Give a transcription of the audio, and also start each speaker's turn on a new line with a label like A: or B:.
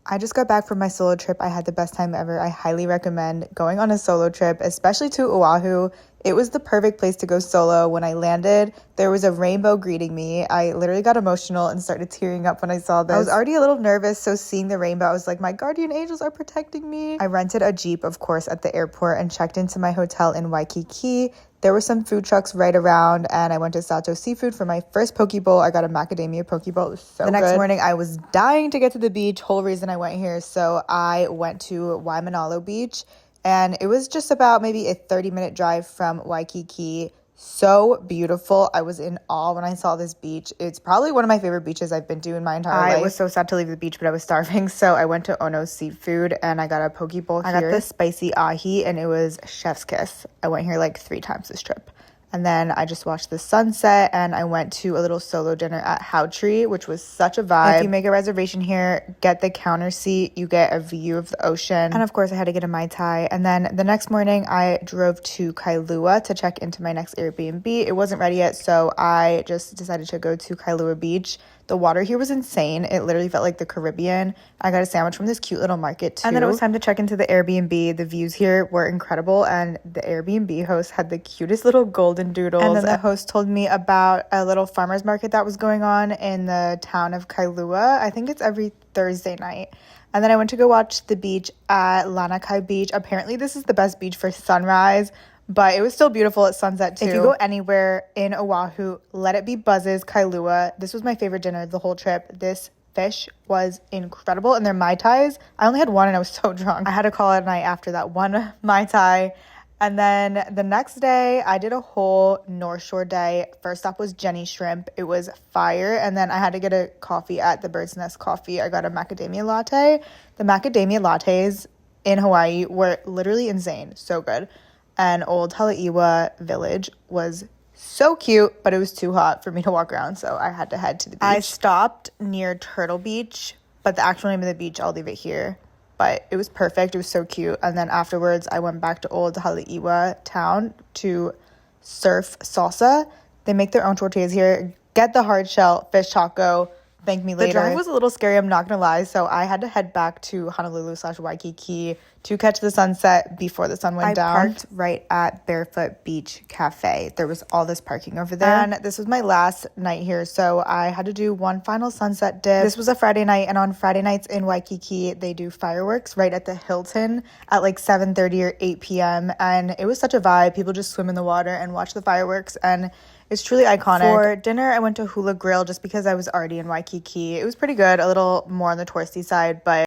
A: I just got back from my solo trip. I had the best time ever. I highly recommend going on a solo trip, especially to Oahu. It was the perfect place to go solo. When I landed, there was a rainbow greeting me. I literally got emotional and started tearing up when I saw this. I was already a little nervous, so seeing the rainbow, I was like, my guardian angels are protecting me. I rented a Jeep, of course, at the airport and checked into my hotel in Waikiki. There were some food trucks right around, and I went to Sato Seafood for my first poke bowl. I got a macadamia poke bowl. It was so good. The next morning, I was dying to get to the beach. Whole reason I went here. So I went to Waimanalo Beach, and it was just about maybe a 30-minute drive from Waikiki. So beautiful. I was in awe when I saw this beach. It's probably one of my favorite beaches I've been to in my entire life. I was so sad to leave the beach, but I was starving, so I went to Sato Seafood and I got a poke bowl here. I got the spicy ahi, and it was chef's kiss. I went here like 3 times this trip. And then I just watched the sunset, and I went to a little solo dinner at How Tree, which was such a vibe. If you make a reservation here, get the counter seat. You get a view of the ocean. And of course, I had to get a Mai Tai. And then the next morning, I drove to Kailua to check into my next Airbnb. It wasn't ready yet, so I just decided to go to Kailua Beach. The water here was insane. It literally felt like the Caribbean. I got a sandwich from this cute little market too. And then it was time to check into the Airbnb. The views here were incredible, and the Airbnb host had the cutest little golden doodles. And then the host told me about a little farmer's market that was going on in the town of Kailua. I think it's every Thursday night. And then I went to go watch the beach at Lanikai Beach. Apparently this is the best beach for sunrise, but it was still beautiful at sunset too. If you go anywhere in Oahu, let it be Buzz's Kailua. This was my favorite dinner of the whole trip. This fish was incredible, and their Mai Tais, I only had one and I was so drunk. I had to call it a night after that one Mai Tai. And then the next day, I did a whole North Shore day. First stop was Jenny Shrimp. It was fire. And then I had to get a coffee at the Bird's Nest Coffee. I got a macadamia latte. The macadamia lattes in Hawaii were literally insane. So good. And Old Haleiwa Village was so cute, but it was too hot for me to walk around, so I had to head to the beach. I stopped near Turtle Beach, but the actual name of the beach, I'll leave it here. But it was perfect. It was so cute. And then afterwards, I went back to Old Haleiwa town to surf salsa. They make their own tortillas here. Get the hard shell fish taco. Thank me later. The drive was a little scary, I'm not gonna lie, so I had to head back to Honolulu/Waikiki to catch the sunset before the sun went down. I parked right at Barefoot Beach Cafe. There was all this parking over there. And this was my last night here, so I had to do one final sunset dip. This was a Friday night, and on Friday nights in Waikiki, they do fireworks right at the Hilton at like 7:30 or 8 p.m. And it was such a vibe. People just swim in the water and watch the fireworks, and it's truly iconic. For dinner, I went to Hula Grill just because I was already in Waikiki. It was pretty good, a little more on the touristy side, but